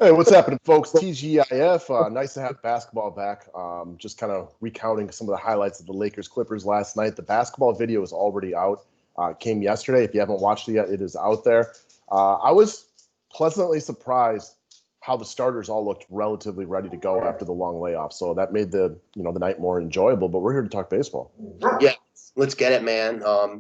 Hey, what's happening, folks? TGIF. Nice to have basketball back. Just kind of recounting some of the highlights of the Lakers Clippers last night. The basketball video is already out. It came yesterday. If you haven't watched it yet, it is out there. I was pleasantly surprised how the starters all looked relatively ready to go after the long layoff. So that made the night more enjoyable. But we're here to talk baseball. Yeah, let's get it, man. I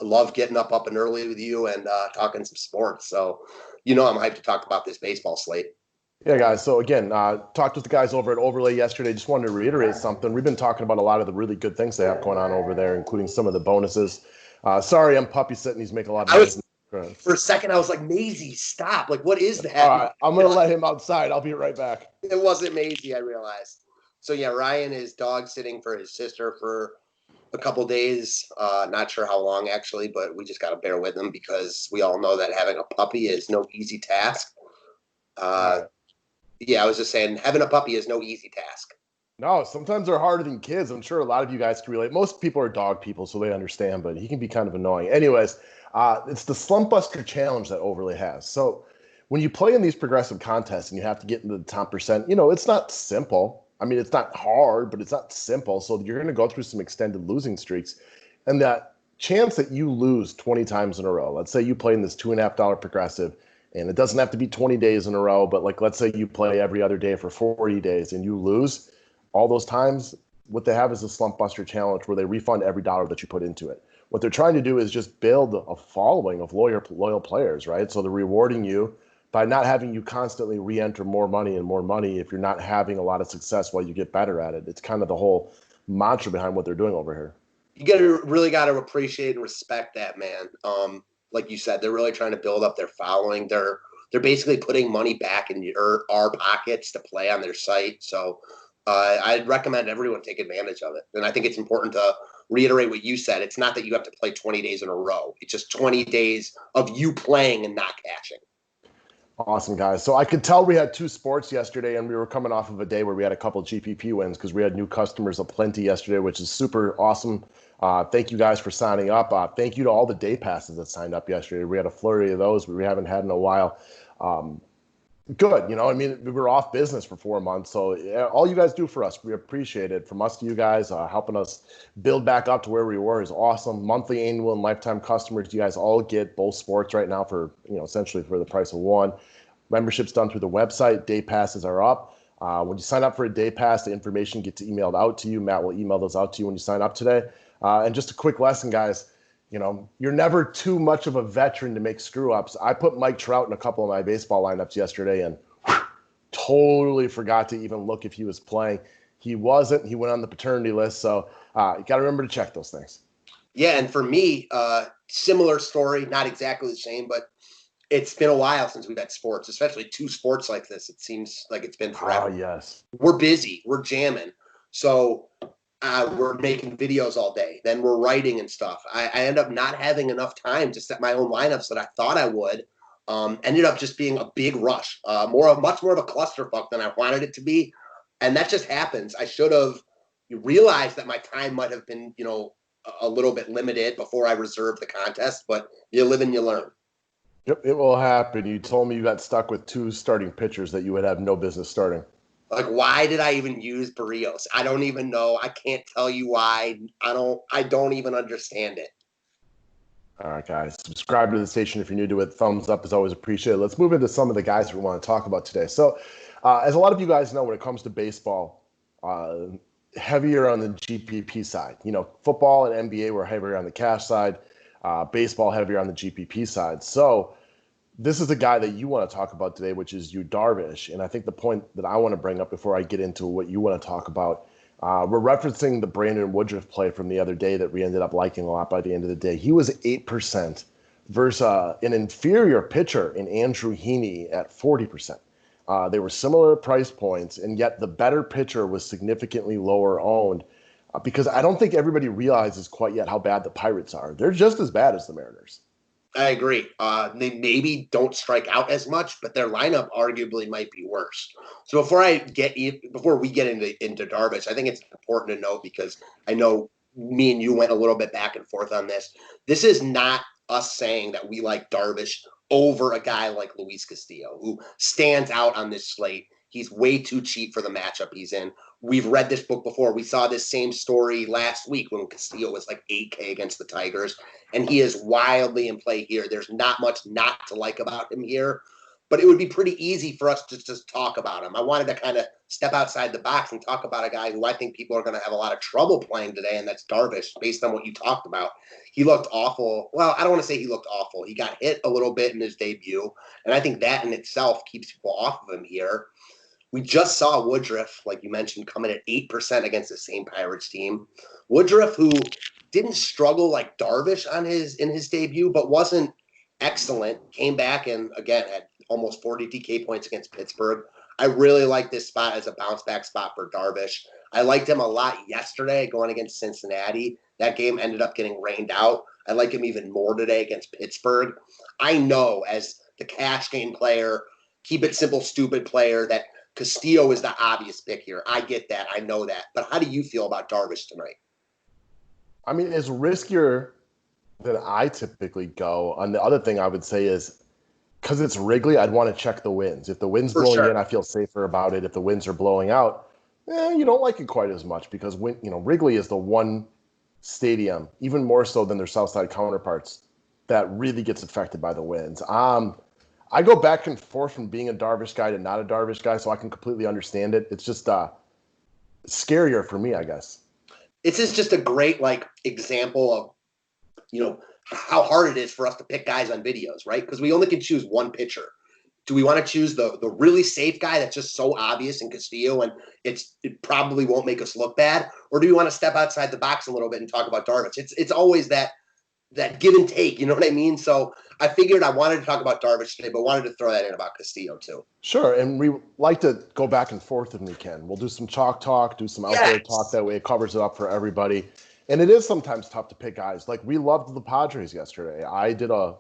love getting up and early with you and talking some sports. So, I'm hyped to talk about this baseball slate. Yeah, guys. So again, talked with the guys over at Overlay yesterday. Just wanted to reiterate something. We've been talking about a lot of the really good things they have going on over there, including some of the bonuses. Sorry, I'm puppy sitting. He's making a lot of noise. For a second, I was like, Maisie, stop. Like, what is that? All right, I'm going to let him outside. I'll be right back. It wasn't Maisie, I realized. So, yeah, Ryan is dog sitting for his sister for a couple days. Not sure how long, actually, but we just got to bear with him because we all know that having a puppy is no easy task. Yeah, I was just saying, having a puppy is no easy task. No, sometimes they're harder than kids. I'm sure a lot of you guys can relate. Most people are dog people, so they understand, but he can be kind of annoying. Anyways, it's the Slump Buster Challenge that Overlay has. So when you play in these progressive contests and you have to get into the top percent, it's not simple. I mean, it's not hard, but it's not simple. So you're going to go through some extended losing streaks. And that chance that you lose 20 times in a row, let's say you play in this $2.50 progressive, and it doesn't have to be 20 days in a row, but let's say you play every other day for 40 days and you lose all those times. What they have is a Slump Buster Challenge where they refund every dollar that you put into it. What they're trying to do is just build a following of loyal players, right? So they're rewarding you by not having you constantly re-enter more money and more money if you're not having a lot of success while you get better at it. It's kind of the whole mantra behind what they're doing over here. You really got to appreciate and respect that, man. Like you said, they're really trying to build up their following. They're basically putting money back in our pockets to play on their site. So I'd recommend everyone take advantage of it. And I think it's important to reiterate what you said. It's not that you have to play 20 days in a row. It's just 20 days of you playing and not catching. Awesome, guys. So I could tell we had two sports yesterday, and we were coming off of a day where we had a couple of GPP wins because we had new customers aplenty yesterday, which is super awesome. Thank you guys for signing up. Thank you to all the day passes that signed up yesterday. We had a flurry of those we haven't had in a while. Good. We were off business for 4 months. So all you guys do for us, we appreciate it. From us to you guys, helping us build back up to where we were is awesome. Monthly, annual, and lifetime customers, you guys all get both sports right now for, essentially for the price of one. Membership's done through the website. Day passes are up. When you sign up for a day pass, the information gets emailed out to you. Matt will email those out to you when you sign up today. And just a quick lesson, guys. You're never too much of a veteran to make screw-ups. I put Mike Trout in a couple of my baseball lineups yesterday and totally forgot to even look if he was playing. He wasn't. He went on the paternity list. So you got to remember to check those things. Yeah, and for me, similar story, not exactly the same, but it's been a while since we've had sports, especially two sports like this. It seems like it's been forever. Oh, yes. We're busy. We're jamming. So we're making videos all day. Then we're writing and stuff. I end up not having enough time to set my own lineups that I thought I would. Ended up just being a big rush, much more of a clusterfuck than I wanted it to be. And that just happens. I should have realized that my time might have been, a little bit limited before I reserved the contest, but you live and you learn. Yep, it will happen. You told me you got stuck with two starting pitchers that you would have no business starting. Like, why did I even use Barrios? I don't even know. I can't tell you why. I don't even understand it. All right, guys. Subscribe to the station if you're new to it. Thumbs up is always appreciated. Let's move into some of the guys we want to talk about today. So, as a lot of you guys know, when it comes to baseball, heavier on the GPP side. Football and NBA were heavier on the cash side. Baseball heavier on the GPP side. So this is a guy that you want to talk about today, which is Yu Darvish. And I think the point that I want to bring up before I get into what you want to talk about, we're referencing the Brandon Woodruff play from the other day that we ended up liking a lot by the end of the day. He was 8% versus an inferior pitcher in Andrew Heaney at 40%. They were similar price points, and yet the better pitcher was significantly lower owned. Because I don't think everybody realizes quite yet how bad the Pirates are. They're just as bad as the Mariners. I agree. They maybe don't strike out as much, but their lineup arguably might be worse. So before we get into Darvish, I think it's important to note, because I know me and you went a little bit back and forth on this. This is not us saying that we like Darvish over a guy like Luis Castillo, who stands out on this slate. He's way too cheap for the matchup he's in. We've read this book before. We saw this same story last week when Castillo was like 8K against the Tigers, and he is wildly in play here. There's not much not to like about him here, but it would be pretty easy for us to just talk about him. I wanted to kind of step outside the box and talk about a guy who I think people are going to have a lot of trouble playing today, and that's Darvish, based on what you talked about. He looked awful. Well, I don't want to say he looked awful. He got hit a little bit in his debut, and I think that in itself keeps people off of him here. We just saw Woodruff, like you mentioned, coming at 8% against the same Pirates team. Woodruff, who didn't struggle like Darvish in his debut, but wasn't excellent, came back and, again, had almost 40 DK points against Pittsburgh. I really like this spot as a bounce-back spot for Darvish. I liked him a lot yesterday going against Cincinnati. That game ended up getting rained out. I like him even more today against Pittsburgh. I know as the cash game player, keep it simple, stupid player, that Castillo is the obvious pick here. I get that. I know that. But how do you feel about Darvish tonight? I mean, it's riskier than I typically go. And the other thing I would say is, because it's Wrigley, I'd want to check the winds. If the wind's blowing in, I feel safer about it. If the winds are blowing out, you don't like it quite as much, because Wrigley is the one stadium, even more so than their Southside counterparts, that really gets affected by the winds. I go back and forth from being a Darvish guy to not a Darvish guy, so I can completely understand it. It's just scarier for me, I guess. This is just a great example of how hard it is for us to pick guys on videos, right? Because we only can choose one pitcher. Do we want to choose the really safe guy that's just so obvious in Castillo and it probably won't make us look bad? Or do we want to step outside the box a little bit and talk about Darvish? It's always that give and take, you know what I mean? So I figured I wanted to talk about Darvish today, but wanted to throw that in about Castillo too. Sure, and we like to go back and forth when we can. We'll do some chalk talk, do some outdoor talk. That way it covers it up for everybody. And it is sometimes tough to pick guys. Like, we loved the Padres yesterday. I did I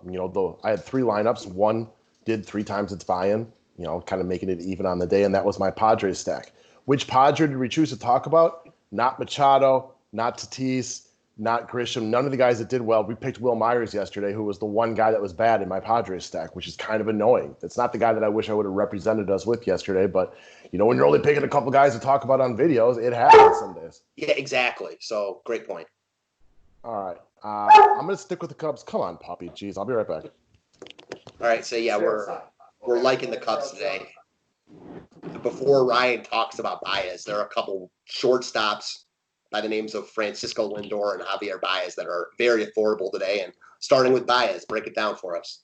had 3 lineups. One did 3 times its buy-in, kind of making it even on the day, and that was my Padres stack. Which Padre did we choose to talk about? Not Machado, not Tatis, not Grisham, none of the guys that did well. We picked Will Myers yesterday, who was the one guy that was bad in my Padres stack, which is kind of annoying. It's not the guy that I wish I would have represented us with yesterday, but when you're only picking a couple guys to talk about on videos, it happens some days. Yeah, exactly. So great point. All right. I'm going to stick with the Cubs. Come on, Poppy. Jeez, I'll be right back. All right. So, yeah, we're liking the Cubs today. Before Ryan talks about Baez, there are a couple shortstops by the names of Francisco Lindor and Javier Baez that are very affordable today. And starting with Baez, break it down for us.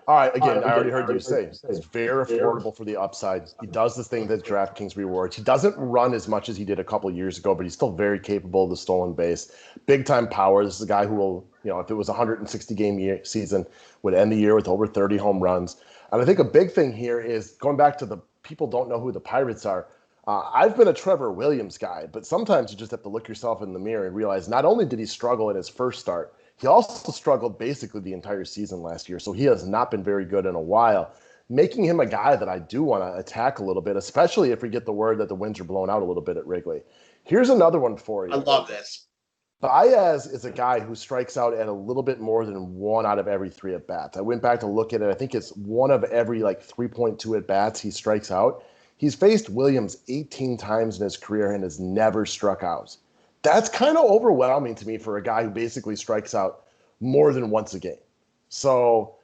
All right, again, I already heard you say he's very affordable for the upside. He does the thing that DraftKings rewards. He doesn't run as much as he did a couple years ago, but he's still very capable of the stolen base. Big-time power. This is a guy who will, if it was a 160-game season, would end the year with over 30 home runs. And I think a big thing here is, going back to the people don't know who the Pirates are, I've been a Trevor Williams guy, but sometimes you just have to look yourself in the mirror and realize not only did he struggle in his first start, he also struggled basically the entire season last year, so he has not been very good in a while, making him a guy that I do want to attack a little bit, especially if we get the word that the winds are blown out a little bit at Wrigley. Here's another one for you. I love this. Baez is a guy who strikes out at a little bit more than 1 out of every 3 at-bats. I went back to look at it. I think it's 1 of every 3.2 at-bats he strikes out. He's faced Williams 18 times in his career and has never struck out. That's kind of overwhelming to me for a guy who basically strikes out more than once a game. So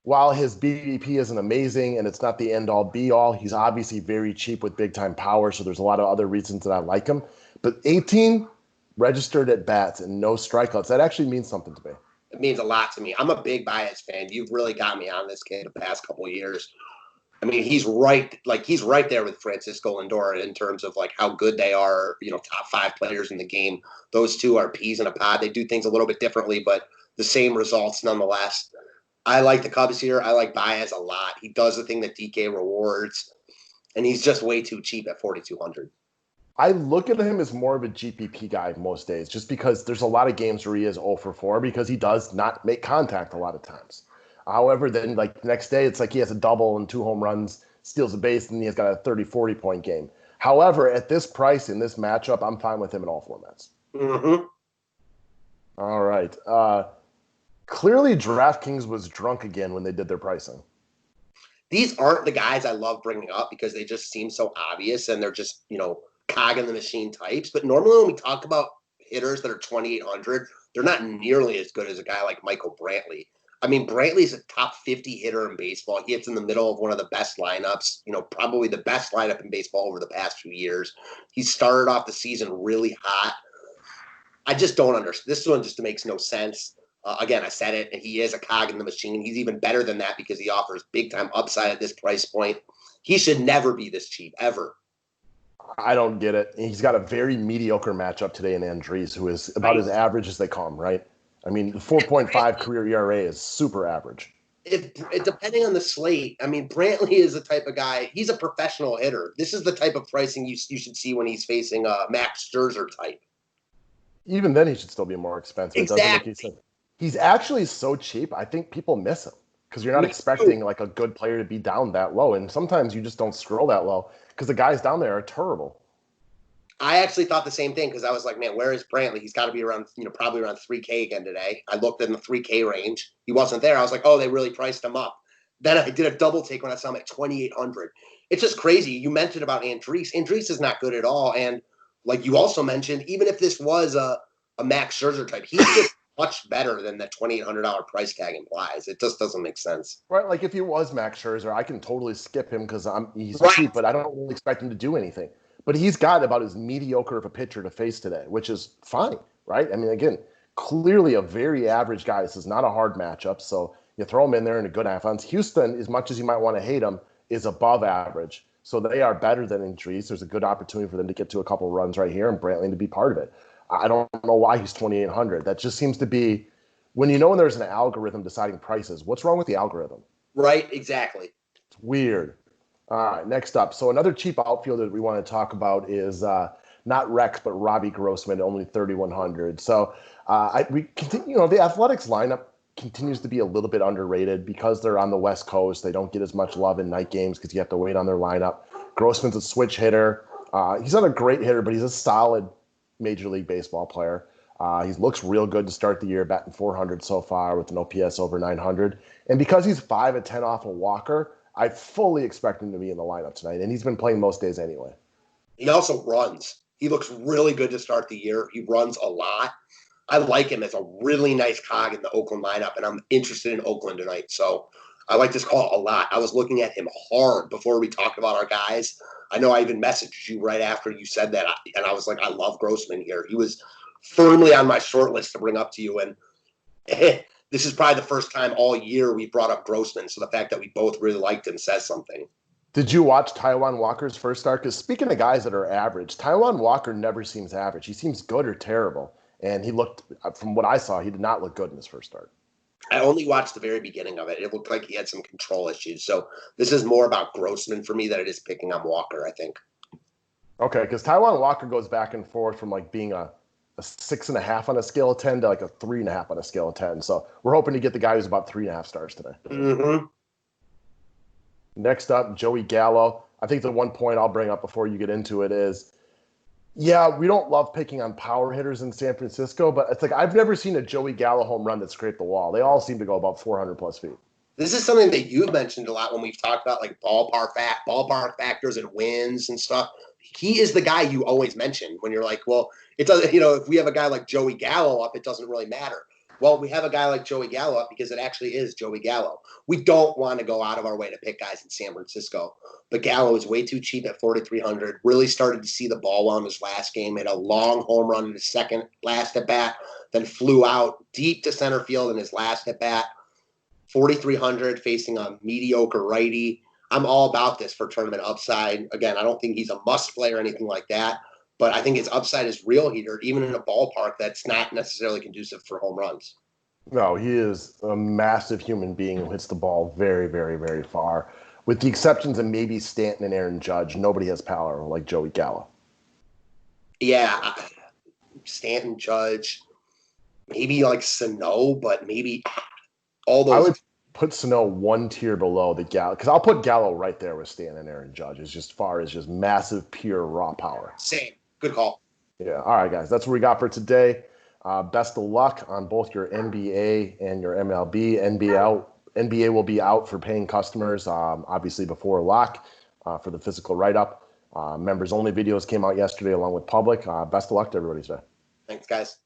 while his BDP isn't amazing and it's not the end-all be-all, he's obviously very cheap with big-time power, so there's a lot of other reasons that I like him. But 18 registered at bats and no strikeouts, that actually means something to me. It means a lot to me. I'm a big Baez fan. You've really got me on this kid the past couple of years. I mean, he's right there with Francisco Lindor in terms of how good they are, top 5 players in the game. Those two are peas in a pod. They do things a little bit differently, but the same results nonetheless. I like the Cubs here. I like Baez a lot. He does the thing that DK rewards, and he's just way too cheap at 4,200. I look at him as more of a GPP guy most days, just because there's a lot of games where he is 0 for 4 because he does not make contact a lot of times. However, then the next day, it's he has a double and 2 home runs, steals a base, and he's got a 30, 40-point game. However, at this price, in this matchup, I'm fine with him in all formats. Mm-hmm. All right. Clearly, DraftKings was drunk again when they did their pricing. These aren't the guys I love bringing up because they just seem so obvious and they're just, cog in the machine types. But normally when we talk about hitters that are 2,800, they're not nearly as good as a guy like Michael Brantley. I mean, Brantley's a top 50 hitter in baseball. He hits in the middle of one of the best lineups, probably the best lineup in baseball over the past few years. He started off the season really hot. I just don't understand. This one just makes no sense. Again, I said it, and he is a cog in the machine. He's even better than that because he offers big time upside at this price point. He should never be this cheap, ever. I don't get it. He's got a very mediocre matchup today in Andres, who is about as average as they come, right? I mean, the 4.5 career ERA is super average. Depending on the slate, I mean, Brantley is the type of guy, he's a professional hitter. This is the type of pricing you should see when he's facing a Max Scherzer type. Even then, he should still be more expensive. Exactly. It doesn't make sense. He's actually so cheap, I think people miss him because you're not expecting like a good player to be down that low. And sometimes you just don't scroll that low because the guys down there are terrible. I actually thought the same thing because I was like, man, where is Brantley? He's got to be around, probably around 3K again today. I looked in the 3K range. He wasn't there. I was like, oh, they really priced him up. Then I did a double take when I saw him at 2,800. It's just crazy. You mentioned about Andres. Andres is not good at all. And like you also mentioned, even if this was a Max Scherzer type, he's just much better than the $2,800 price tag implies. It just doesn't make sense. Right, like if he was Max Scherzer, I can totally skip him because he's cheap, but I don't really expect him to do anything. But he's got about as mediocre of a pitcher to face today, which is fine, right? I mean, again, clearly a very average guy. This is not a hard matchup, so you throw him in there in a good offense. Houston, as much as you might want to hate him, is above average. So they are better than Andres. There's a good opportunity for them to get to a couple runs right here and Brantley to be part of it. I don't know why he's 2,800. That just seems to be when there's an algorithm deciding prices. What's wrong with the algorithm? Right, exactly. It's weird. All right, next up. So another cheap outfielder that we want to talk about is not Rex, but Robbie Grossman, only 3,100. So we continue. The Athletics lineup continues to be a little bit underrated because they're on the West Coast. They don't get as much love in night games because you have to wait on their lineup. Grossman's a switch hitter. He's not a great hitter, but he's a solid Major League Baseball player. He looks real good to start the year, batting 400 so far with an OPS over 900. And because he's 5 of 10 off of Walker, I fully expect him to be in the lineup tonight. And he's been playing most days anyway. He also runs. He looks really good to start the year. He runs a lot. I like him as a really nice cog in the Oakland lineup, and I'm interested in Oakland tonight. So I like this call a lot. I was looking at him hard before we talked about our guys. I know I even messaged you right after you said that, and I was like, I love Grossman here. He was firmly on my short list to bring up to you, and this is probably the first time all year we brought up Grossman, so the fact that we both really liked him says something. Did you watch Taijuan Walker's first start? Because speaking of guys that are average, Taijuan Walker never seems average. He seems good or terrible. And he looked, from what I saw, he did not look good in his first start. I only watched the very beginning of it. It looked like he had some control issues. So this is more about Grossman for me than it is picking on Walker, I think. Okay, because Taijuan Walker goes back and forth from like being a 6.5 on a scale of 10 to like a 3.5 on a scale of 10. So we're hoping to get the guy who's about 3.5 stars today. Mm-hmm. Next up, Joey Gallo. I think the one point I'll bring up before you get into it is, yeah, we don't love picking on power hitters in San Francisco, but it's like I've never seen a Joey Gallo home run that scraped the wall. They all seem to go about 400 plus feet. This is something that you've mentioned a lot when we've talked about like ballpark factors and wins and stuff. He is the guy you always mention when you're like, well, it doesn't, if we have a guy like Joey Gallo up, it doesn't really matter. Well, we have a guy like Joey Gallo up because it actually is Joey Gallo. We don't want to go out of our way to pick guys in San Francisco, but Gallo is way too cheap at 4,300. Really started to see the ball well in his last game. Hit a long home run in his second last at bat, then flew out deep to center field in his last at bat. 4,300 facing a mediocre righty. I'm all about this for tournament upside. Again, I don't think he's a must play or anything like that, but I think his upside is real here, even in a ballpark that's not necessarily conducive for home runs. No, he is a massive human being who hits the ball very, very, very far. With the exceptions of maybe Stanton and Aaron Judge, nobody has power like Joey Gallo. Yeah, Stanton, Judge, maybe like Sano, but maybe all those. I would put Sano one tier below the Gallo, because I'll put Gallo right there with Stanton and Aaron Judge as just far as just massive, pure, raw power. Same. Good call. Yeah. All right, guys. That's what we got for today. Best of luck on both your NBA and your MLB. NBA will be out for paying customers, obviously before lock for the physical write-up. Members only videos came out yesterday along with public. Best of luck to everybody today. Thanks, guys.